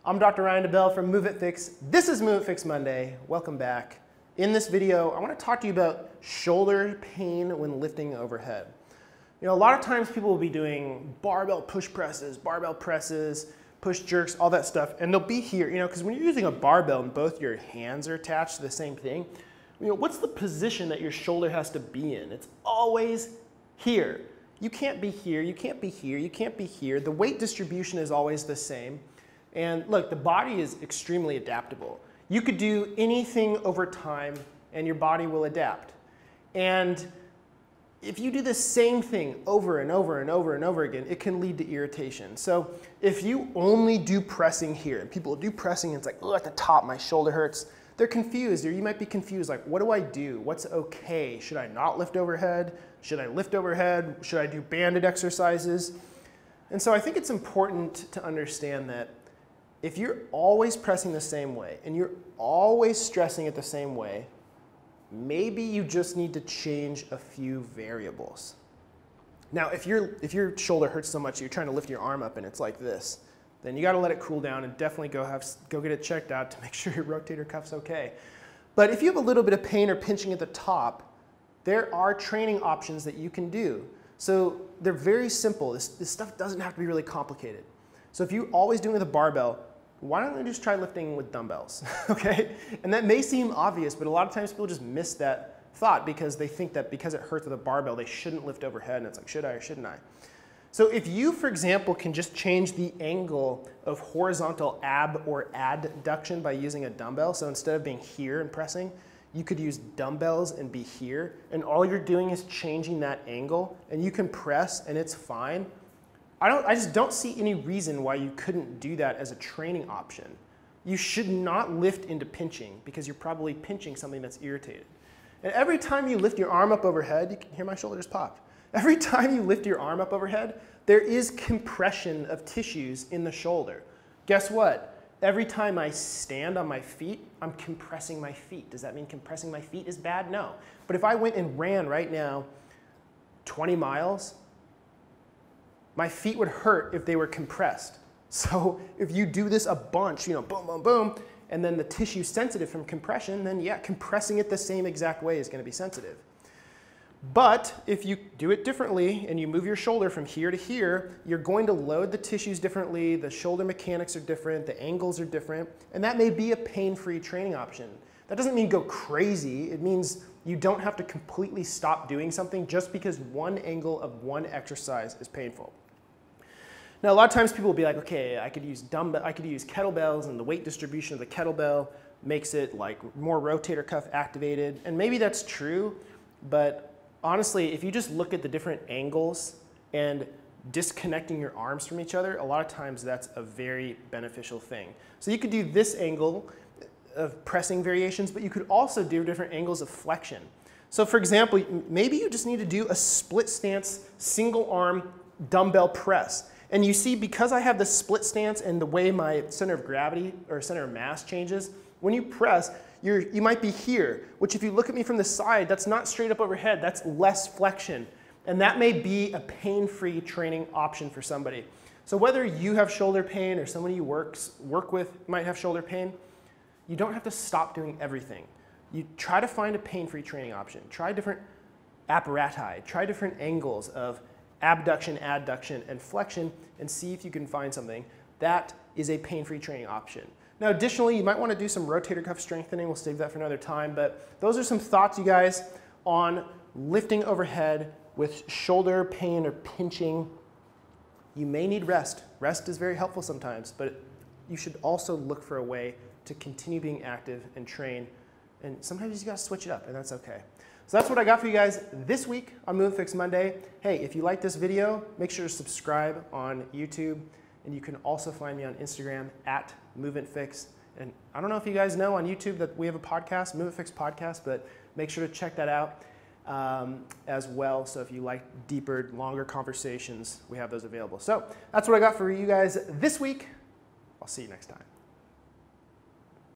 I'm Dr. Ryan DeBell from Move It Fix. This is Move It Fix Monday. Welcome back. In this video, I want to talk to you about shoulder pain when lifting overhead. You know, a lot of times people will be doing barbell push presses, push jerks, all that stuff, and they'll be here, you know, because when you're using a barbell and both your hands are attached to the same thing, you know, what's the position that your shoulder has to be in? It's always here. You can't be here, you can't be here, you can't be here. The weight distribution is always the same. And look, the body is extremely adaptable. You could do anything over time and your body will adapt. And if you do the same thing over and over and over and over again, it can lead to irritation. So if you only do pressing here, and people do pressing and it's like, oh, at the top, my shoulder hurts, they're confused, or you might be confused, like, what do I do? What's okay? Should I not lift overhead? Should I lift overhead? Should I do banded exercises? And so I think it's important to understand that if you're always pressing the same way and you're always stressing it the same way, maybe you just need to change a few variables. Now, if your shoulder hurts so much you're trying to lift your arm up and it's like this, then you got to let it cool down and definitely go get it checked out to make sure your rotator cuff's okay. But if you have a little bit of pain or pinching at the top, there are training options that you can do. So they're very simple. This stuff doesn't have to be really complicated. So if you're always doing it with a barbell, why don't we just try lifting with dumbbells, okay? And that may seem obvious, but a lot of times people just miss that thought because they think that because it hurts with a barbell, they shouldn't lift overhead, and it's like, should I or shouldn't I? So if you, for example, can just change the angle of horizontal ab or adduction by using a dumbbell, so instead of being here and pressing, you could use dumbbells and be here, and all you're doing is changing that angle, and you can press and it's fine. I just don't see any reason why you couldn't do that as a training option. You should not lift into pinching because you're probably pinching something that's irritated. And every time you lift your arm up overhead, you can hear my shoulders pop. Every time you lift your arm up overhead, there is compression of tissues in the shoulder. Guess what? Every time I stand on my feet, I'm compressing my feet. Does that mean compressing my feet is bad? No. But if I went and ran right now 20 miles, my feet would hurt if they were compressed. So if you do this a bunch, you know, boom, boom, boom, and then the tissue's sensitive from compression, then yeah, compressing it the same exact way is going to be sensitive. But if you do it differently and you move your shoulder from here to here, you're going to load the tissues differently, the shoulder mechanics are different, the angles are different, and that may be a pain-free training option. That doesn't mean go crazy. It means you don't have to completely stop doing something just because one angle of one exercise is painful. Now, a lot of times people will be like, okay, I could use kettlebells, and the weight distribution of the kettlebell makes it like more rotator cuff activated. And maybe that's true, but honestly, if you just look at the different angles and disconnecting your arms from each other, a lot of times that's a very beneficial thing. So you could do this angle of pressing variations, but you could also do different angles of flexion. So for example, maybe you just need to do a split stance, single arm dumbbell press. And you see, because I have the split stance and the way my center of gravity or center of mass changes, when you press, you might be here, which if you look at me from the side, that's not straight up overhead, that's less flexion. And that may be a pain-free training option for somebody. So whether you have shoulder pain or somebody you work with might have shoulder pain, you don't have to stop doing everything. You try to find a pain-free training option. Try different apparati, try different angles of abduction, adduction, and flexion, and see if you can find something that is a pain-free training option. Now, additionally, you might want to do some rotator cuff strengthening. We'll save that for another time, but those are some thoughts, you guys, on lifting overhead with shoulder pain or pinching. You may need rest. Rest is very helpful sometimes, but you should also look for a way to continue being active and train, and sometimes you got to switch it up, and that's okay. So that's what I got for you guys this week on Move It Fix Monday. Hey, if you like this video, make sure to subscribe on YouTube, and you can also find me on Instagram at Move It Fix. And I don't know if you guys know on YouTube that we have a podcast, Move It Fix Podcast, but make sure to check that out as well. So if you like deeper, longer conversations, we have those available. So that's what I got for you guys this week. I'll see you next time.